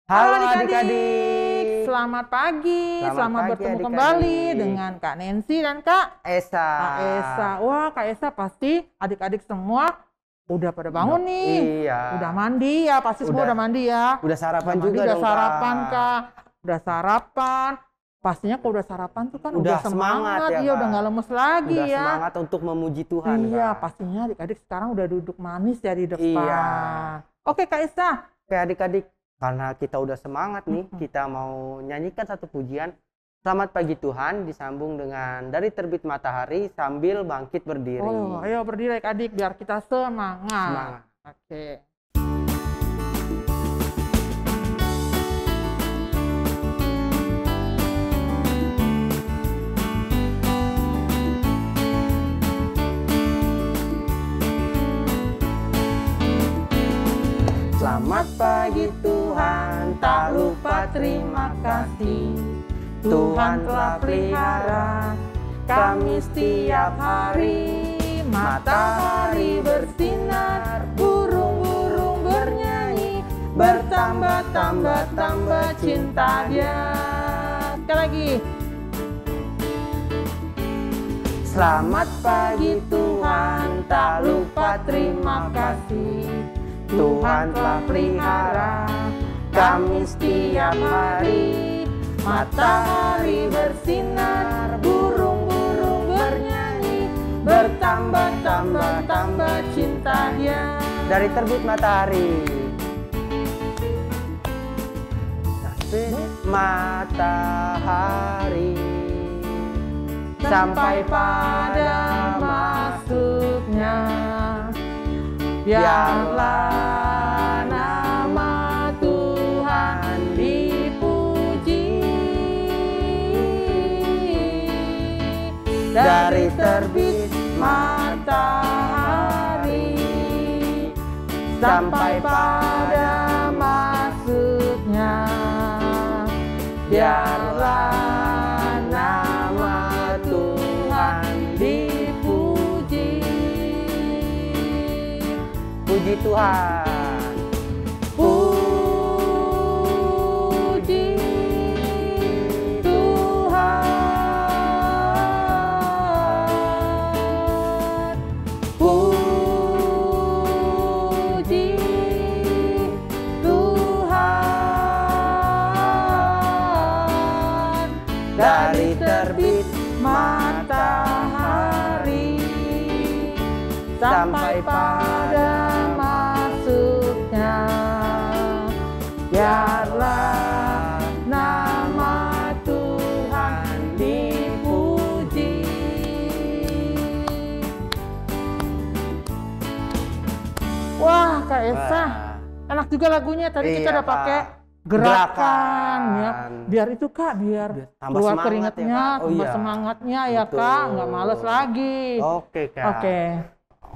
Halo Halo adik-adik. selamat pagi, selamat pagi, bertemu adik-adik. kembali dengan Kak Nancy dan Kak Esa. Esa. Wah, Kak Esa pasti adik-adik semua udah pada bangun nih. Iya. Udah mandi ya, pasti semua udah mandi ya. Udah sarapan Udah mandi, juga udah dong, sarapan Kak. Kak. Udah sarapan. Pastinya kalau udah sarapan tuh kan udah semangat ya, iya, Kak. udah nggak lemes lagi Udah ya. semangat untuk memuji Tuhan, Iya, Kak. pastinya adik-adik sekarang udah duduk manis ya di depan. Iya. Oke, Kak Esa. Oke adik-adik, karena kita udah semangat nih, kita mau nyanyikan satu pujian. Selamat pagi Tuhan, disambung dengan dari terbit matahari sambil bangkit berdiri. Oh, ayo berdiri adik biar kita semangat. Semangat. Oke. Selamat pagi Tuhan, tak lupa terima kasih. Tuhan telah pelihara kami setiap hari. Matahari bersinar, burung-burung bernyanyi, bertambah-tambah cinta Dia. Sekali lagi. Selamat pagi Tuhan, tak lupa terima kasih. Tuhan telah pelihara kami setiap hari. Matahari bersinar, burung-burung bernyanyi, bertambah-tambah cinta Dia. Dari terbit matahari matahari sampai pada masuknya, biarlah nama Tuhan dipuji. Dari terbit matahari sampai pada masuknya, biarlah nama Tuhan dipuji. Puji Tuhan. Puji Tuhan. Puji Tuhan. Dari terbit matahari sampai pada masuknya, biarlah nama Tuhan dipuji. Wah, Kak Esa. Enak juga lagunya. Tadi kita Iya, udah pakai Kak. gerakan ya. Gerakan. Biar itu Kak, biar tambah keluar semangat keringatnya, ya, Kak. Oh, tambah iya. semangatnya ya Betul. Kak. Nggak males lagi. Oke, Kak.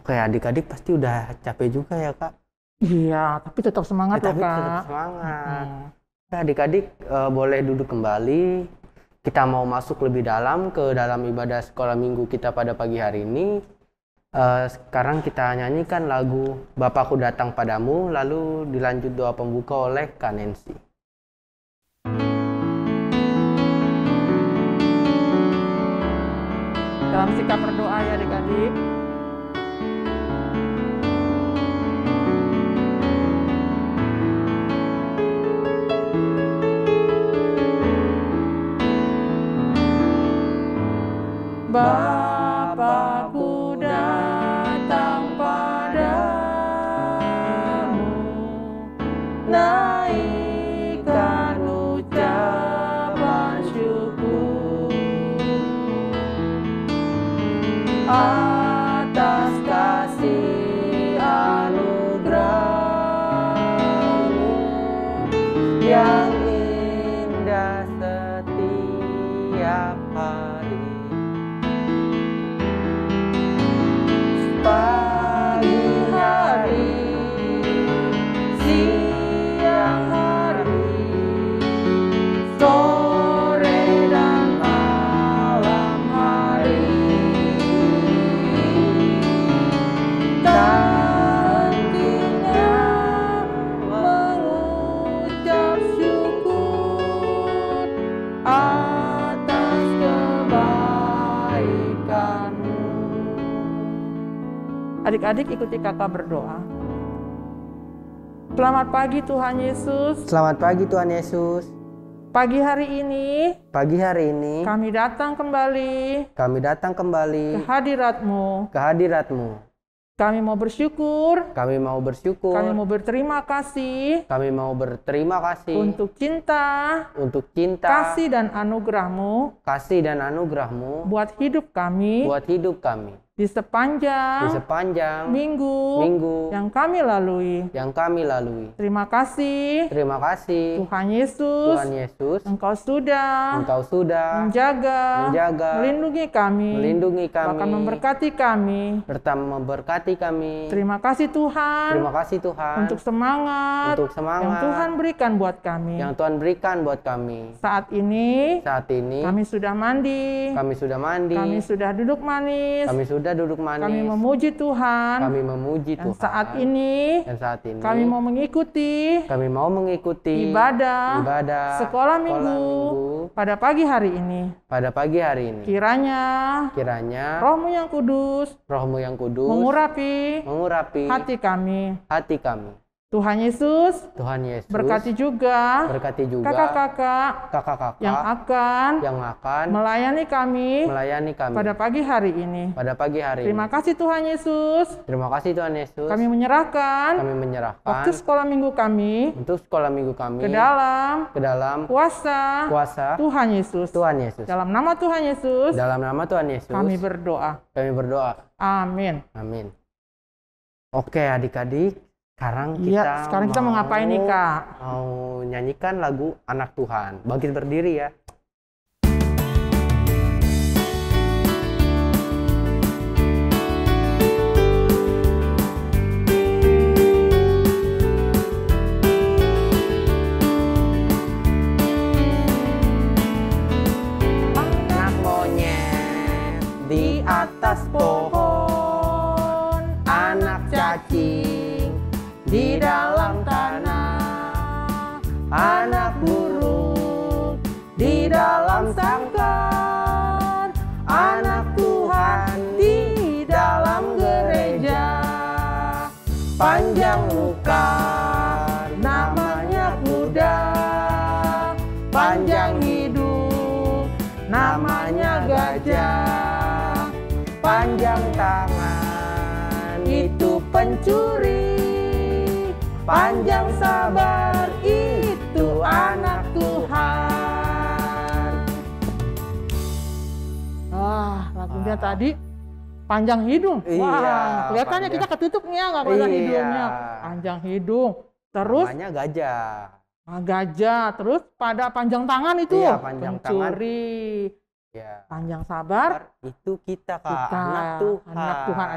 Oke, adik-adik pasti udah capek juga ya, Kak. Iya, tapi tetap semangat loh Tapi Kak. tetap semangat. Oke, adik-adik boleh duduk kembali. Kita mau masuk lebih dalam ke dalam ibadah sekolah minggu kita pada pagi hari ini. Sekarang kita nyanyikan lagu Bapakku Datang Padamu, lalu dilanjut doa pembuka oleh Kak Nancy. Dalam sikap berdoa ya adik-adik. Bapakku datang padamu, naikkan ucapan syukur atas kasih anugerah-Mu yang indah setiap hari. Pagi hari, siang hari, sore dan malam hari, tak hentinya mengucap syukur Adik-adik ikuti kakak berdoa. Selamat pagi Tuhan Yesus. Selamat pagi Tuhan Yesus. Pagi hari ini kami datang kembali ke hadirat-Mu. Kami mau bersyukur, Kami mau berterima kasih untuk cinta, kasih dan anugerah-Mu buat hidup kami di sepanjang minggu yang kami lalui. Terima kasih Tuhan Yesus, Engkau sudah menjaga, melindungi kami, bahkan memberkati kami. Terima kasih Tuhan untuk semangat yang Tuhan berikan buat kami. Saat ini kami sudah mandi, kami sudah duduk manis, kami memuji Tuhan. Dan saat ini kami mau mengikuti ibadah sekolah minggu pada pagi hari ini. Kiranya Roh-Mu yang Kudus mengurapi hati kami. Tuhan Yesus berkati juga kakak-kakak yang akan melayani kami pada pagi hari ini. Terima kasih Tuhan Yesus. Kami menyerahkan waktu sekolah minggu kami ke dalam kuasa Tuhan Yesus. Dalam nama Tuhan Yesus kami berdoa. Amin. Oke adik-adik, sekarang kita mau ngapain nih Kak? Mau nyanyikan lagu Anak Tuhan. Bangkit berdiri ya. Anak monyet di atas pohon, anak cacing di dalam tanah, anak burung di dalam sangkar, anak Tuhan di dalam gereja. Panjang muka namanya kuda, panjang hidup namanya gajah, panjang tangan itu pencuri, panjang sabar itu anak Tuhan. Lagunya tadi panjang hidung. Wah, kelihatannya kita ketutupnya nggak kelihatan hidungnya. Panjang hidung. Terus namanya gajah. Gajah. Terus pada panjang tangan itu Panjang pencuri. Panjang sabar itu kita Kak, anak Tuhan.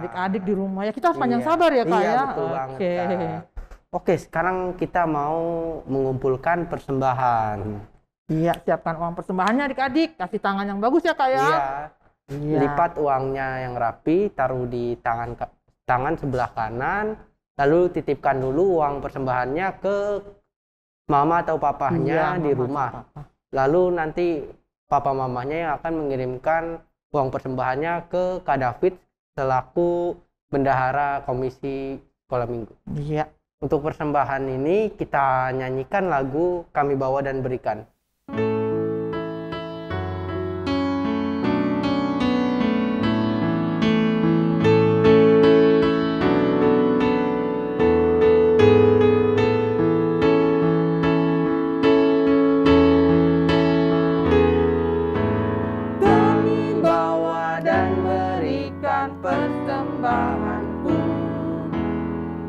Adik-adik di rumah ya kita harus panjang sabar ya Kak ya. Betul banget, Kak. Oke, sekarang kita mau mengumpulkan persembahan. Siapkan uang persembahannya adik-adik. Kasih tangan yang bagus ya Kak ya. Lipat uangnya yang rapi, taruh di tangan sebelah kanan, lalu titipkan dulu uang persembahannya ke mama atau papahnya di rumah. Lalu nanti papa mamanya yang akan mengirimkan uang persembahannya ke Kak David selaku bendahara komisi sekolah minggu. Untuk persembahan ini kita nyanyikan lagu Kami Bawa dan Berikan. Persembahanku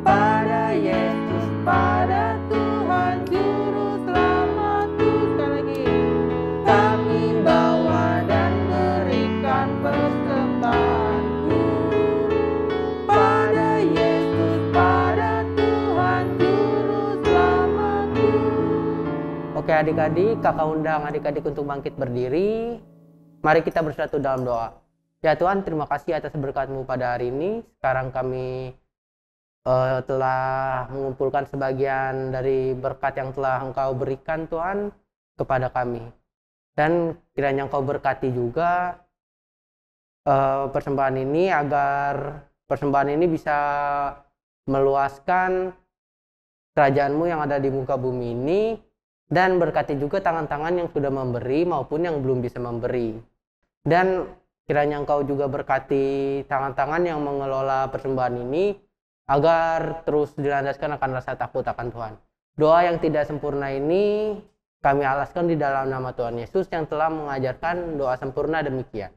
pada Yesus, pada Tuhan Juru Selamatku. Sekali lagi, kami bawa dan berikan persembahanku pada Yesus, pada Tuhan Juru Selamatku. Oke adik-adik, kakak undang adik-adik untuk bangkit berdiri. Mari kita bersatu dalam doa. Ya Tuhan, terima kasih atas berkat-Mu pada hari ini. Sekarang kami telah mengumpulkan sebagian dari berkat yang telah Engkau berikan Tuhan kepada kami. Dan kiranya Engkau berkati juga persembahan ini agar persembahan ini bisa meluaskan kerajaanmu yang ada di muka bumi ini, dan berkati juga tangan-tangan yang sudah memberi maupun yang belum bisa memberi. Dan kiranya Engkau juga berkati tangan-tangan yang mengelola persembahan ini agar terus dilandaskan akan rasa takut akan Tuhan. Doa yang tidak sempurna ini kami alaskan di dalam nama Tuhan Yesus yang telah mengajarkan doa sempurna demikian.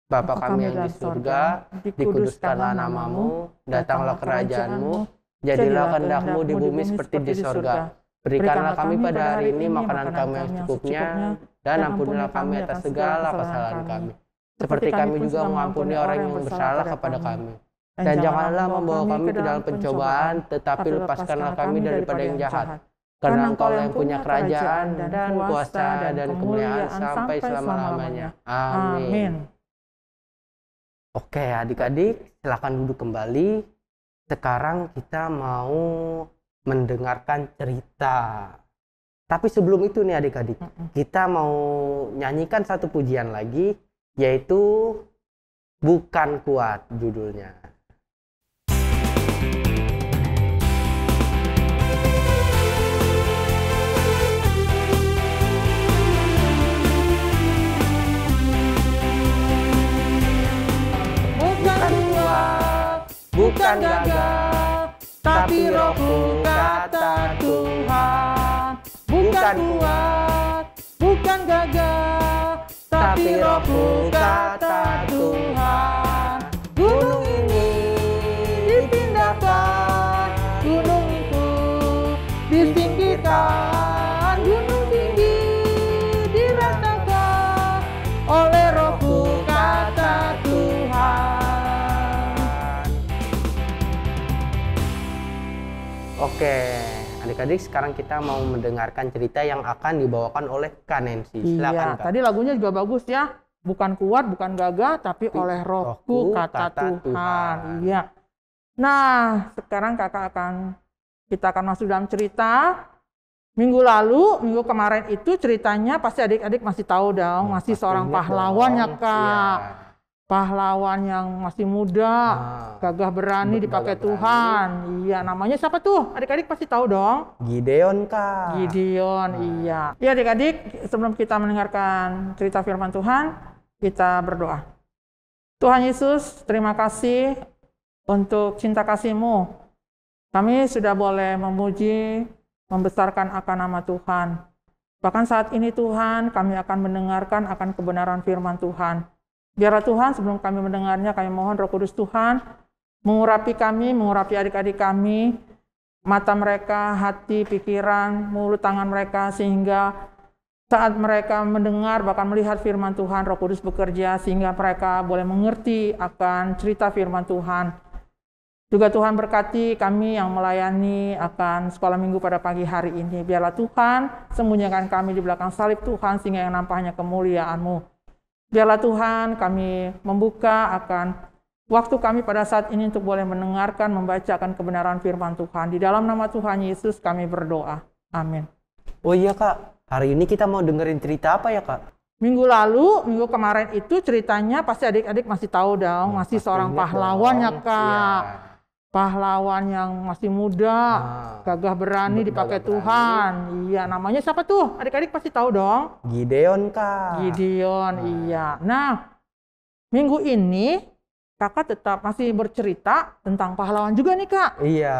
Bapa kami yang di surga, dikuduskanlah namamu, datanglah kerajaanmu, jadilah kehendak-Mu di bumi seperti di surga. Berikanlah kami pada hari ini makanan kami yang secukupnya, dan ampunilah kami atas segala kesalahan kami, seperti kami juga mengampuni orang yang bersalah kepada kami. Dan janganlah membawa kami ke dalam pencobaan, tetapi lepaskanlah kami daripada yang jahat. Karena Engkau yang punya kerajaan dan kuasa dan kemuliaan sampai selama-lamanya. Amin. Oke, adik-adik, silakan duduk kembali. Sekarang kita mau mendengarkan cerita. Tapi sebelum itu nih adik-adik, kita mau nyanyikan satu pujian lagi, yaitu Bukan Kuat judulnya. Bukan gagah, tapi Rohku kata Tuhan. Bukan kuat, bukan gagah, tapi Rohku kata Tuhan. Gunung ini dipindahkan, gunung itu disingkirkan, gunung tinggi diratakan oleh Rohku kata Tuhan. Oke, adik-adik, sekarang kita mau mendengarkan cerita yang akan dibawakan oleh Kak Nancy. Silakan, Kak. Tadi lagunya juga bagus ya. Bukan kuat, bukan gagah, tapi oleh Rohku kata Tuhan. Iya. Nah, sekarang kita akan masuk dalam cerita. Minggu kemarin itu ceritanya pasti adik-adik masih tahu dong, masih seorang pahlawan ya, Kak. Iya. Pahlawan yang masih muda, gagah berani dipakai Tuhan. Iya, namanya siapa tuh? Adik-adik pasti tahu dong. Gideon, Kak. Gideon, iya. Ya adik-adik, sebelum kita mendengarkan cerita firman Tuhan, kita berdoa. Tuhan Yesus, terima kasih untuk cinta kasih-Mu. Kami sudah boleh memuji, membesarkan akan nama Tuhan. Bahkan saat ini Tuhan, kami akan mendengarkan akan kebenaran firman Tuhan. Biarlah Tuhan, sebelum kami mendengarnya, kami mohon Roh Kudus Tuhan mengurapi kami, mengurapi adik-adik kami, mata mereka, hati, pikiran, mulut, tangan mereka, sehingga saat mereka mendengar, bahkan melihat firman Tuhan, Roh Kudus bekerja, sehingga mereka boleh mengerti akan cerita firman Tuhan. Juga Tuhan berkati kami yang melayani akan sekolah minggu pada pagi hari ini. Biarlah Tuhan sembunyikan kami di belakang salib Tuhan, sehingga yang nampak hanya kemuliaan-Mu. Biarlah Tuhan kami membuka akan waktu kami pada saat ini untuk boleh mendengarkan, membacakan kebenaran firman Tuhan. Di dalam nama Tuhan Yesus kami berdoa. Amin. Oh iya, Kak, hari ini kita mau dengerin cerita apa ya, Kak? Minggu kemarin itu ceritanya pasti adik-adik masih tahu dong, masih seorang pahlawan ya, Kak. Iya. Pahlawan yang masih muda, gagah berani dipakai Tuhan. Iya, namanya siapa tuh? Adik-adik pasti tahu dong. Gideon, Kak. Gideon, iya. Nah, minggu ini Kakak tetap masih bercerita tentang pahlawan juga nih, Kak. Iya.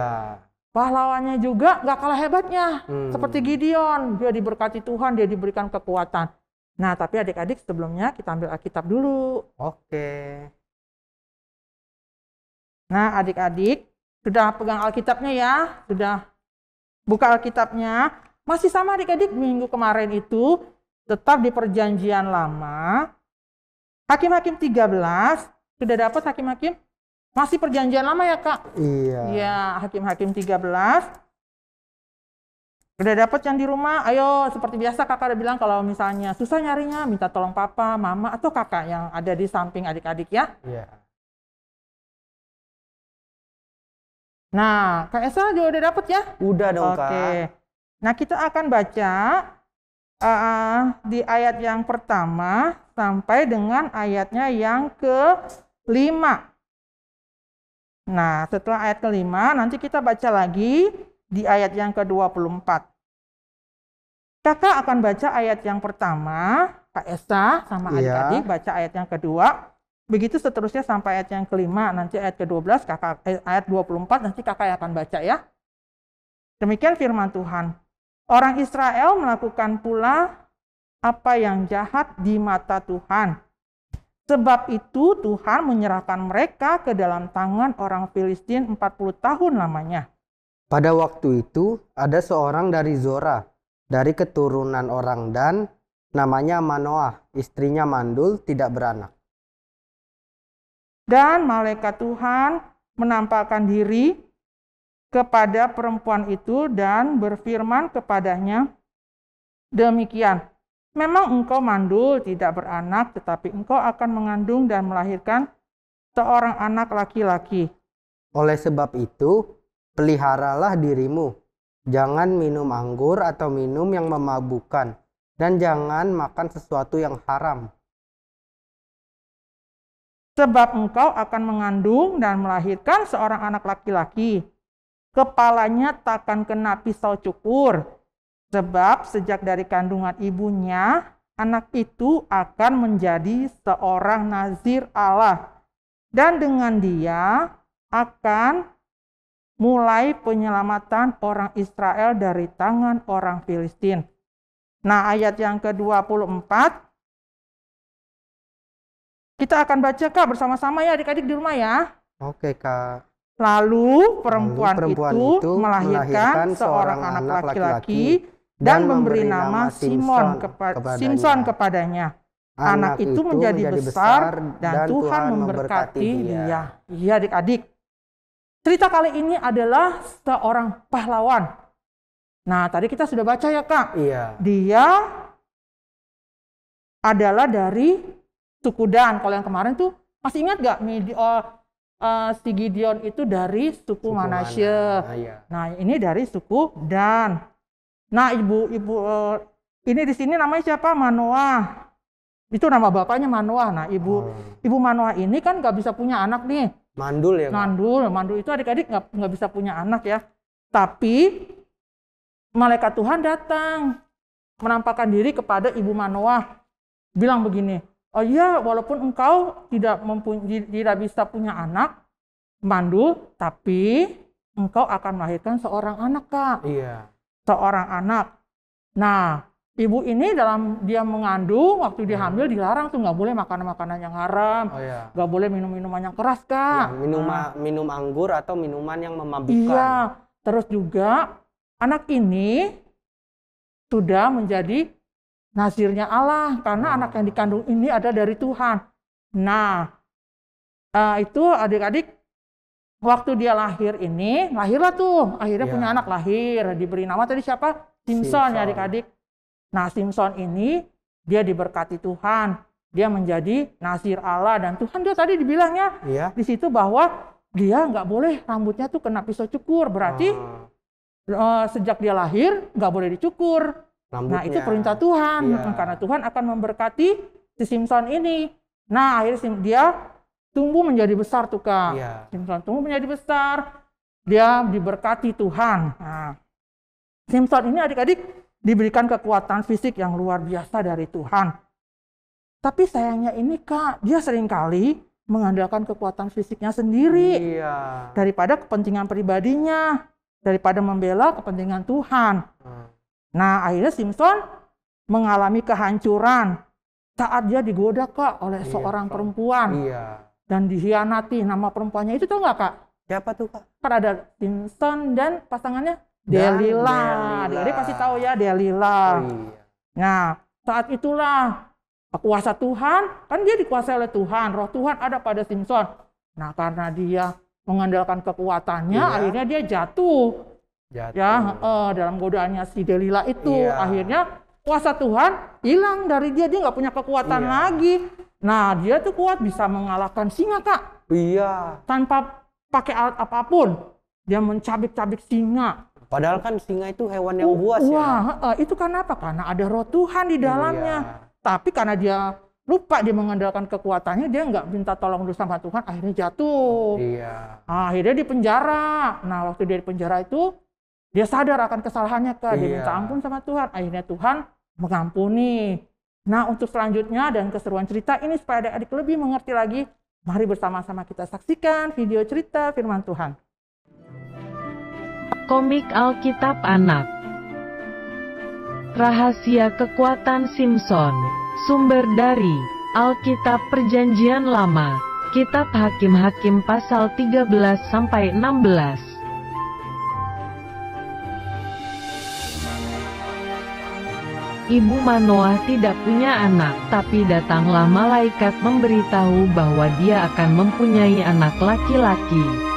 Pahlawannya juga gak kalah hebatnya. Seperti Gideon, dia diberkati Tuhan, dia diberikan kekuatan. Nah, tapi adik-adik sebelumnya kita ambil Alkitab dulu. Oke. Nah, adik-adik sudah pegang Alkitabnya ya, sudah buka Alkitabnya. Masih sama adik-adik, minggu kemarin itu tetap di Perjanjian Lama. Hakim-Hakim 13, sudah dapat Hakim-Hakim? Masih Perjanjian Lama ya, Kak? Iya. Iya, Hakim-Hakim 13. Sudah dapat yang di rumah? Ayo, seperti biasa Kakak udah bilang kalau misalnya susah nyarinya, minta tolong papa, mama, atau kakak yang ada di samping adik-adik ya. Iya. Nah, Kak Esa juga udah dapet ya? Udah dong, Kak. Oke. Nah, kita akan baca di ayat yang pertama sampai dengan ayatnya yang ke-5. Nah, setelah ayat kelima, nanti kita baca lagi di ayat yang ke-24. Kakak akan baca ayat yang pertama, Kak Esa sama adik-adik baca ayat yang kedua. Begitu seterusnya sampai ayat yang kelima, nanti ayat ke-12, ayat 24, nanti kakak akan baca ya. Demikian firman Tuhan. Orang Israel melakukan pula apa yang jahat di mata Tuhan. Sebab itu Tuhan menyerahkan mereka ke dalam tangan orang Filistin 40 tahun lamanya. Pada waktu itu ada seorang dari Zora, dari keturunan orang Dan, namanya Manoah, istrinya mandul, tidak beranak. Dan malaikat Tuhan menampakkan diri kepada perempuan itu dan berfirman kepadanya, demikian, memang engkau mandul tidak beranak, tetapi engkau akan mengandung dan melahirkan seorang anak laki-laki. Oleh sebab itu, peliharalah dirimu, jangan minum anggur atau minum yang memabukkan, dan jangan makan sesuatu yang haram. Sebab engkau akan mengandung dan melahirkan seorang anak laki-laki. Kepalanya takkan kena pisau cukur. Sebab sejak dari kandungan ibunya, anak itu akan menjadi seorang nazir Allah. Dan dengan dia akan mulai penyelamatan orang Israel dari tangan orang Filistin. Nah, ayat yang ke-24. Kita akan baca Kak bersama-sama ya adik-adik di rumah ya. Oke Kak. Lalu perempuan itu melahirkan seorang anak laki-laki dan memberi nama Simson kepadanya. Anak itu menjadi besar dan Tuhan memberkati dia. Iya adik-adik. Cerita kali ini adalah seorang pahlawan. Nah tadi kita sudah baca ya Kak. Iya. Dia adalah dari suku Dan. Kalau yang kemarin tuh masih ingat gak si Gideon itu dari suku Manasye. Nah ini dari suku Dan. Nah ibu ini di sini namanya siapa? Manoah. Itu nama bapaknya Manoah. Nah ibu Manoah ini kan nggak bisa punya anak nih. Mandul ya? Mandul itu adik-adik nggak bisa punya anak ya. Tapi malaikat Tuhan datang menampakkan diri kepada ibu Manoah, bilang begini. Oh iya, walaupun engkau tidak bisa punya anak, mandul, tapi engkau akan melahirkan seorang anak, Kak. Iya. Seorang anak. Nah, ibu ini dalam dia mengandung, waktu dia hamil dilarang tuh nggak boleh makanan-makanan yang haram, nggak boleh minum-minuman yang keras, Kak. Ya, minum anggur atau minuman yang memabukkan. Iya. Terus juga anak ini sudah menjadi nazirnya Allah, karena anak yang dikandung ini ada dari Tuhan. Nah, itu adik-adik, waktu dia lahir ini, lahirlah tuh, akhirnya punya anak lahir, diberi nama tadi siapa? Simson ya adik-adik. Nah, Simson ini, dia diberkati Tuhan, dia menjadi nazir Allah, dan Tuhan dia tadi dibilangnya, di situ bahwa dia nggak boleh rambutnya tuh kena pisau cukur, berarti sejak dia lahir, nggak boleh dicukur. Rambutnya. Nah itu perintah Tuhan, karena Tuhan akan memberkati si Simson ini. Nah akhirnya dia tumbuh menjadi besar tuh Kak. Simson tumbuh menjadi besar, dia diberkati Tuhan. Nah, Simson ini adik-adik diberikan kekuatan fisik yang luar biasa dari Tuhan. Tapi sayangnya ini Kak, dia seringkali mengandalkan kekuatan fisiknya sendiri daripada kepentingan pribadinya, daripada membela kepentingan Tuhan. Nah, akhirnya Simson mengalami kehancuran saat dia digoda Kak oleh seorang perempuan dan dikhianati. Nama perempuannya itu tahu nggak Kak? Siapa tuh Kak? Kan ada Simson dan pasangannya Delila. Dia pasti tahu ya Delila. Nah, saat itulah kuasa Tuhan, kan dia dikuasai oleh Tuhan, roh Tuhan ada pada Simson. Nah, karena dia mengandalkan kekuatannya, akhirnya dia jatuh. Dalam godaannya si Delila itu, akhirnya kuasa Tuhan hilang dari dia nggak punya kekuatan lagi. Nah, dia tuh kuat bisa mengalahkan singa Kak. Tanpa pakai alat apapun, dia mencabik-cabik singa. Padahal kan singa itu hewan yang buas ya. Itu karena apa? Karena ada roh Tuhan di dalamnya. Tapi karena dia lupa dia mengandalkan kekuatannya, dia nggak minta tolong dulu sama Tuhan, akhirnya jatuh. Iya. Akhirnya di penjara. Nah, waktu dia di penjara itu, dia sadar akan kesalahannya, Kak. Dia minta ampun sama Tuhan. Akhirnya Tuhan mengampuni. Nah, untuk selanjutnya dan keseruan cerita ini supaya adik-adik lebih mengerti lagi, mari bersama-sama kita saksikan video cerita firman Tuhan. Komik Alkitab Anak. Rahasia Kekuatan Simson. Sumber dari Alkitab Perjanjian Lama, Kitab Hakim-Hakim pasal 13-16. Ibu Manoah tidak punya anak, tapi datanglah malaikat memberitahu bahwa dia akan mempunyai anak laki-laki.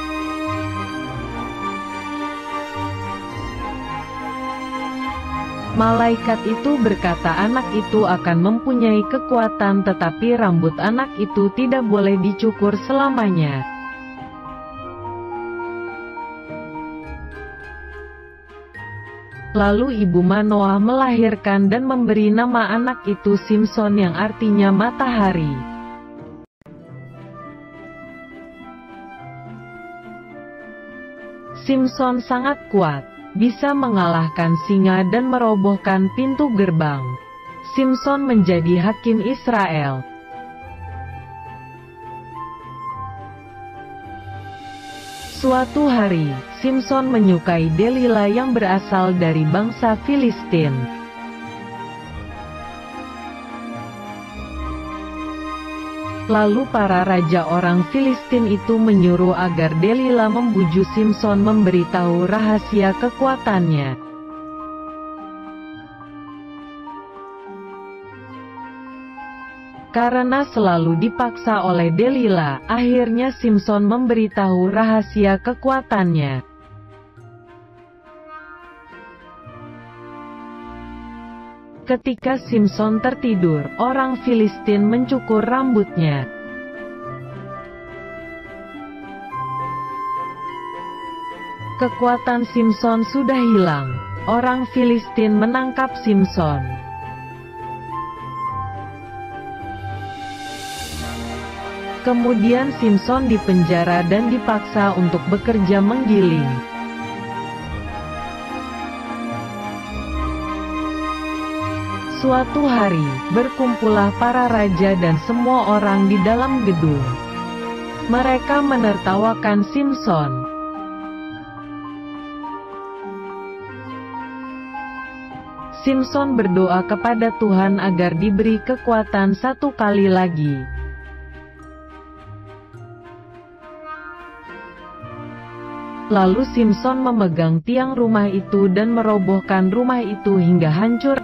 Malaikat itu berkata anak itu akan mempunyai kekuatan, tetapi rambut anak itu tidak boleh dicukur selamanya. Lalu ibu Manoah melahirkan dan memberi nama anak itu Simson, yang artinya matahari. Simson sangat kuat, bisa mengalahkan singa dan merobohkan pintu gerbang. Simson menjadi hakim Israel. Suatu hari, Simson menyukai Delila yang berasal dari bangsa Filistin. Lalu para raja orang Filistin itu menyuruh agar Delila membujuk Simson memberitahu rahasia kekuatannya. Karena selalu dipaksa oleh Delila, akhirnya Simson memberitahu rahasia kekuatannya. Ketika Simson tertidur, orang Filistin mencukur rambutnya. Kekuatan Simson sudah hilang. Orang Filistin menangkap Simson. Kemudian Simson dipenjara dan dipaksa untuk bekerja menggiling. Suatu hari, berkumpullah para raja dan semua orang di dalam gedung. Mereka menertawakan Simson. Simson berdoa kepada Tuhan agar diberi kekuatan satu kali lagi. Lalu Simson memegang tiang rumah itu dan merobohkan rumah itu hingga hancur.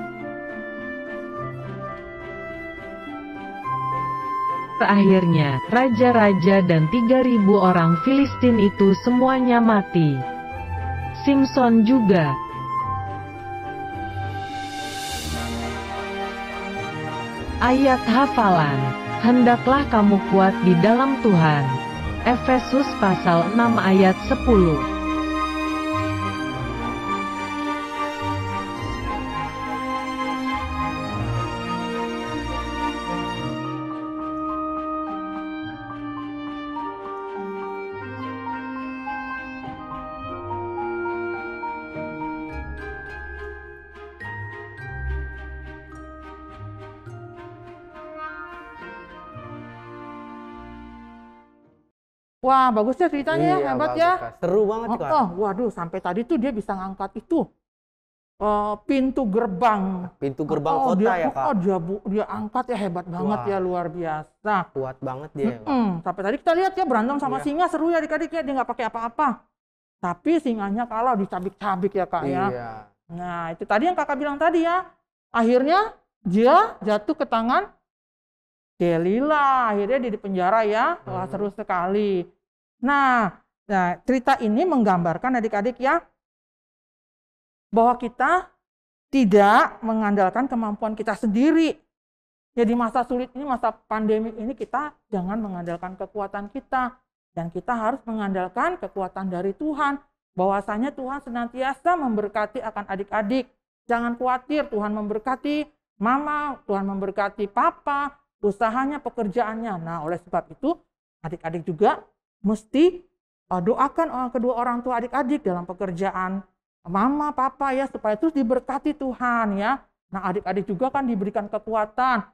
Akhirnya, raja-raja dan 3.000 orang Filistin itu semuanya mati. Simson juga. Ayat hafalan. Hendaklah kamu kuat di dalam Tuhan. Efesus pasal 6 ayat 10. Wah, bagus ya ceritanya, Iya, hebat bagus, ya. Kak. Seru banget, Kak. Waduh, sampai tadi tuh dia bisa ngangkat itu pintu gerbang. Pintu gerbang kota ya, Kak. Dia angkat ya, hebat banget. Wah. Ya, luar biasa. Kuat banget dia, Kak. Sampai tadi kita lihat ya berantem sama Iya. singa, seru ya adik-adik ya, dia nggak pakai apa-apa. Tapi singanya kalah, dicabik-cabik ya, Kak ya. Iya. Nah, itu tadi yang kakak bilang tadi ya. Akhirnya dia jatuh ke tangan Delila. Akhirnya dia di penjara ya. Wah, seru sekali. Nah, cerita ini menggambarkan adik-adik ya, bahwa kita tidak mengandalkan kemampuan kita sendiri. Jadi masa sulit ini, masa pandemi ini, kita jangan mengandalkan kekuatan kita. Dan kita harus mengandalkan kekuatan dari Tuhan. Bahwasanya Tuhan senantiasa memberkati akan adik-adik. Jangan khawatir, Tuhan memberkati mama, Tuhan memberkati papa, usahanya, pekerjaannya. Nah, oleh sebab itu adik-adik juga mesti doakan kedua orang tua adik-adik dalam pekerjaan mama, papa ya, supaya terus diberkati Tuhan ya. Nah, adik-adik juga kan diberikan kekuatan.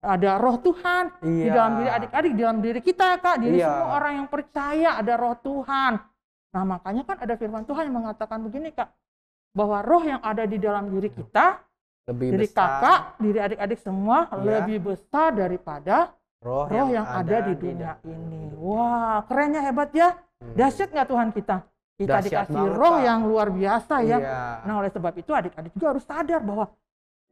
Ada roh Tuhan di dalam diri adik-adik, di dalam diri kita, Kak, diri semua orang yang percaya ada roh Tuhan. Nah, makanya kan ada firman Tuhan yang mengatakan begini, Kak, bahwa roh yang ada di dalam diri kita, diri kakak, diri adik-adik semua lebih besar daripada roh yang ada di dunia ini. Wah, kerennya, hebat ya. Dahsyat nggak Tuhan kita? Kita dikasih roh yang luar biasa ya. Nah, oleh sebab itu adik-adik juga harus sadar bahwa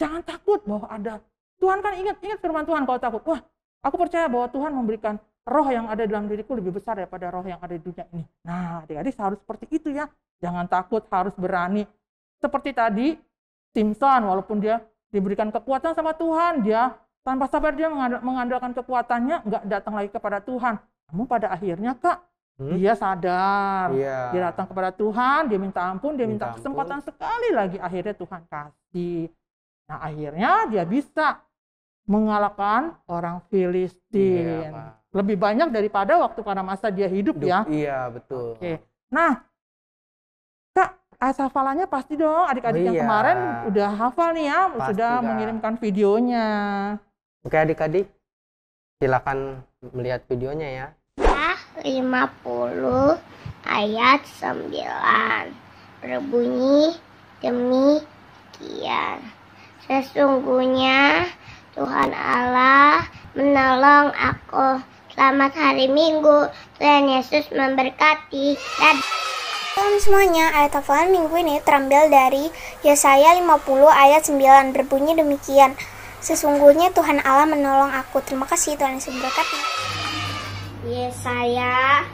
jangan takut bahwa ada. Tuhan kan ingat firman Tuhan, kalau takut, wah, aku percaya bahwa Tuhan memberikan roh yang ada dalam diriku lebih besar daripada roh yang ada di dunia ini. Nah, adik-adik harus seperti itu ya. Jangan takut, harus berani. Seperti tadi, Simpson, walaupun dia diberikan kekuatan sama Tuhan, dia tanpa sabar dia mengandalkan kekuatannya, nggak datang lagi kepada Tuhan. Namun pada akhirnya, Kak, dia sadar, dia datang kepada Tuhan, dia minta ampun, dia minta kesempatan sekali lagi, akhirnya Tuhan kasih. Nah, akhirnya dia bisa mengalahkan orang Filistin. Lebih banyak daripada waktu pada masa dia hidup ya. Iya, betul. Oke. Nah, Kak, ayat hafalannya pasti dong. Adik-adik yang kemarin udah hafal nih ya, pasti, sudah mengirimkan videonya. Oke, adik-adik, silakan melihat videonya ya. 50 ayat 9 berbunyi demikian. Sesungguhnya Tuhan Allah menolong aku. Selamat hari Minggu. Tuhan Yesus memberkati. Salam semuanya, ayat hafalan minggu ini terambil dari Yesaya 50 ayat 9 berbunyi demikian. Sesungguhnya Tuhan Allah menolong aku. Terima kasih, Tuhan Yesus memberkati. Yesaya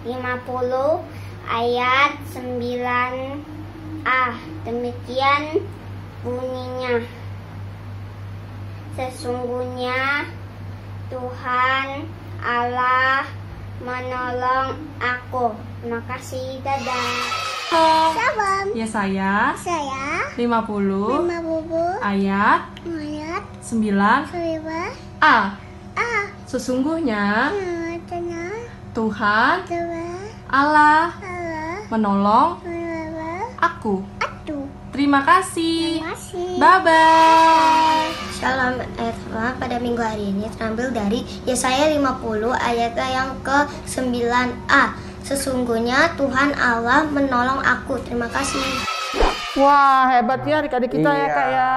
50 ayat 9a. Demikian bunyinya. Sesungguhnya Tuhan Allah menolong aku. Terima kasih, dadah. Salam. Yesaya 50 ayat 9a. Sesungguhnya Tuhan Allah menolong aku. Terima kasih. Bye-bye. Salam, ayat hafalan pada minggu hari ini terambil dari Yesaya 50 ayat yang ke-9a. Sesungguhnya Tuhan Allah menolong aku. Terima kasih. Wah, hebat ya adik-adik kita ya, Kak ya.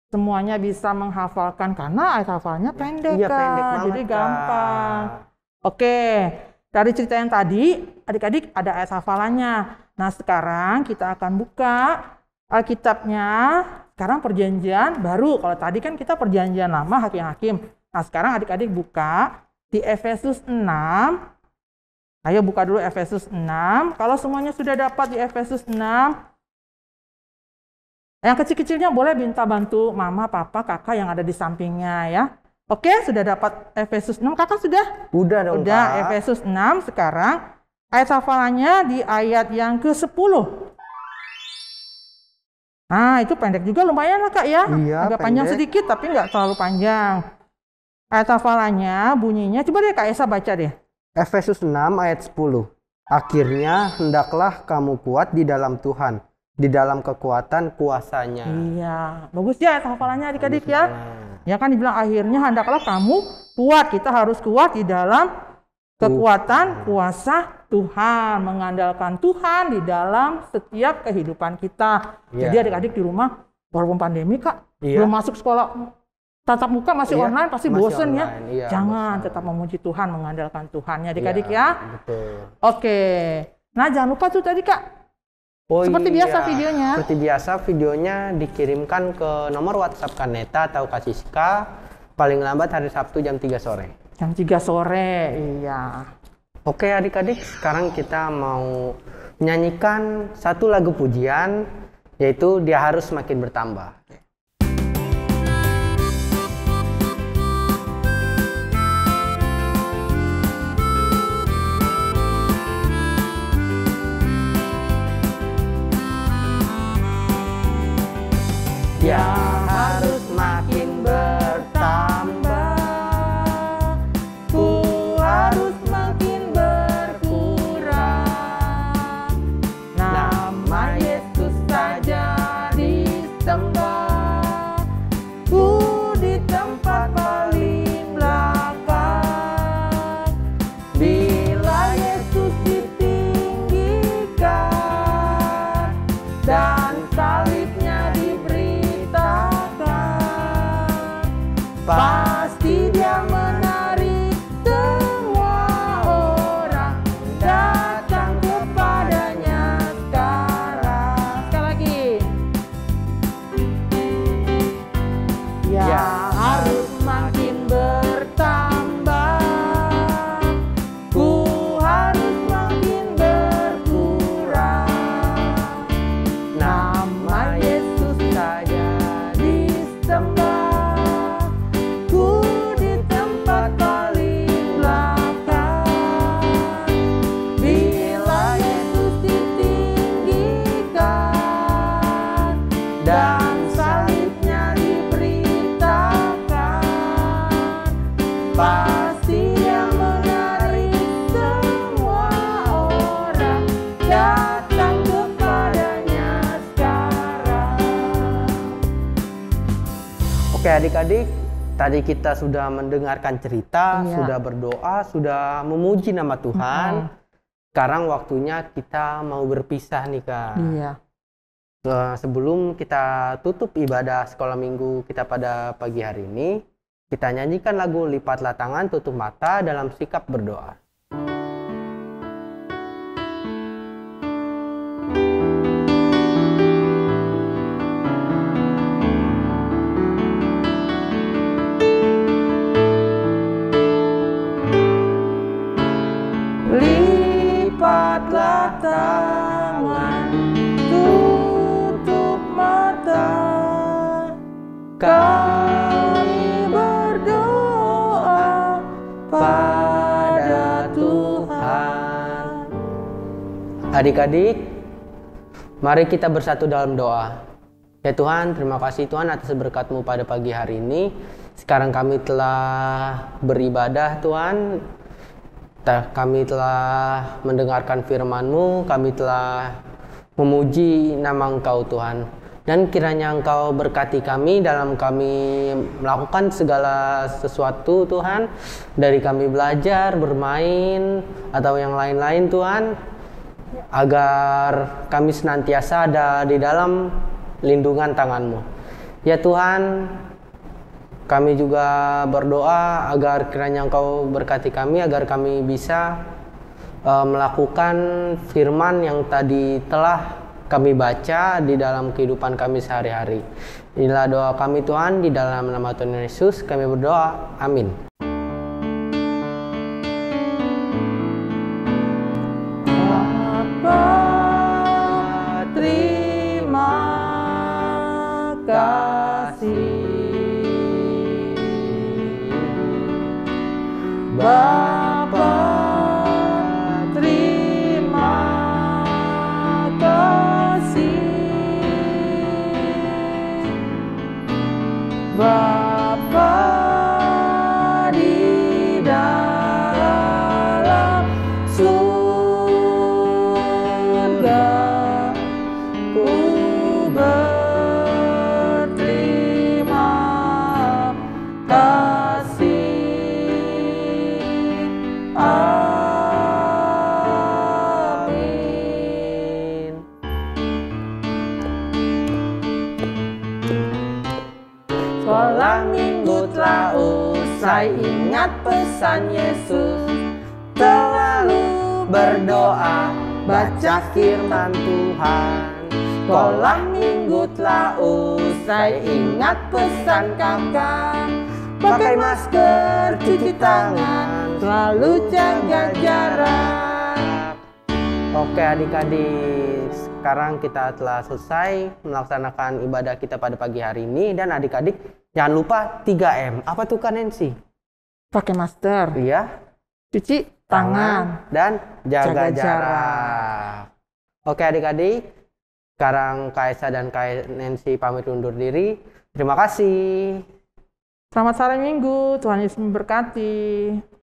Semuanya bisa menghafalkan karena ayat hafalnya pendek, Kak. Pendek banget, jadi gampang. Oke, dari cerita yang tadi, adik-adik ada ayat hafalannya. Nah, sekarang kita akan buka Alkitabnya. Sekarang perjanjian baru. Kalau tadi kan kita perjanjian lama, hakim-hakim. Nah, sekarang adik-adik buka di Efesus 6. Ayo buka dulu Efesus 6. Kalau semuanya sudah dapat di Efesus 6, yang kecil-kecilnya boleh minta bantu mama, papa, kakak yang ada di sampingnya ya. Oke, sudah dapat Efesus 6. Kakak sudah? Udah dong, Udah, Kak. Efesus 6. Sekarang ayat hafalannya di ayat yang ke-10. Nah, itu pendek juga lumayan lah, Kak ya. Agak panjang sedikit tapi nggak terlalu panjang. Ayat hafalannya bunyinya, coba deh Kak Esa baca deh. Efesus 6 ayat 10. Akhirnya hendaklah kamu kuat di dalam Tuhan, di dalam kekuatan kuasanya. Iya, bagus ya ayat hafalannya adik-adik ya. Ya kan dibilang akhirnya hendaklah kamu kuat. Kita harus kuat di dalam kekuatan kuasa Tuhan, mengandalkan Tuhan di dalam setiap kehidupan kita. Jadi adik-adik di rumah, walaupun pandemi Kak, belum masuk sekolah tatap muka, masih online, pasti bosen ya. Jangan, tetap memuji Tuhan, mengandalkan Tuhan ya adik-adik ya. Betul. Oke, nah jangan lupa tuh tadi Kak, seperti biasa videonya. Seperti biasa videonya dikirimkan ke nomor WhatsApp Kaneta atau Kak Siska paling lambat hari Sabtu jam 3 sore. Jam 3 sore, iya. Oke adik-adik, sekarang kita mau menyanyikan satu lagu pujian, yaitu Dia Harus Makin Bertambah. Dia harus makin bertambah. ya harus makin bertambah. Ku harus makin berkurang. Nama Yesus saja disembah. Ku di tempat paling belakang. Bila Yesus ditinggikan dan salibnya diberitakan, pasti yang menarik semua orang datang kepadanya sekarang. Oke adik-adik, tadi kita sudah mendengarkan cerita, Iya. sudah berdoa, sudah memuji nama Tuhan. Sekarang waktunya kita mau berpisah nih Kak. Iya. Sebelum kita tutup ibadah sekolah minggu kita pada pagi hari ini, kita nyanyikan lagu Lipatlah Tangan, Tutup Mata dalam sikap berdoa. Lipatlah tangan, tutup mata, kami berdoa pada Tuhan. Adik-adik, mari kita bersatu dalam doa. Ya Tuhan, terima kasih Tuhan atas berkat-Mu pada pagi hari ini. Sekarang kami telah beribadah Tuhan. Kami telah mendengarkan firman-Mu, kami telah memuji nama Engkau Tuhan. Dan kiranya Engkau berkati kami dalam kami melakukan segala sesuatu Tuhan. Dari kami belajar, bermain, atau yang lain-lain Tuhan. Agar kami senantiasa ada di dalam lindungan tangan-Mu. Ya Tuhan, kami juga berdoa agar kiranya Engkau berkati kami, agar kami bisa melakukan firman yang tadi telah kami baca di dalam kehidupan kami sehari-hari. Inilah doa kami Tuhan, di dalam nama Tuhan Yesus kami berdoa. Amin. Bapa, terima kasih. Bapa, terima kasih. Bapa di dalam surga, ku berterima kasih. Amin. Sekolah minggu telah usai, ingat pesan Yesus. Selalu berdoa, baca firman Tuhan. Sekolah minggu telah usai, ingat pesan kakak. Pakai masker, cuci tangan, selalu jaga jarak. Oke adik-adik, sekarang kita telah selesai melaksanakan ibadah kita pada pagi hari ini. Dan adik-adik jangan lupa 3M. Apa tuh Kak Nancy? Pakai masker, Iya, cuci tangan, dan jaga jaga jarak. Oke adik-adik, sekarang Kak Esa dan Kak Nancy pamit undur diri. Terima kasih. Selamat sore Minggu, Tuhan Yesus memberkati.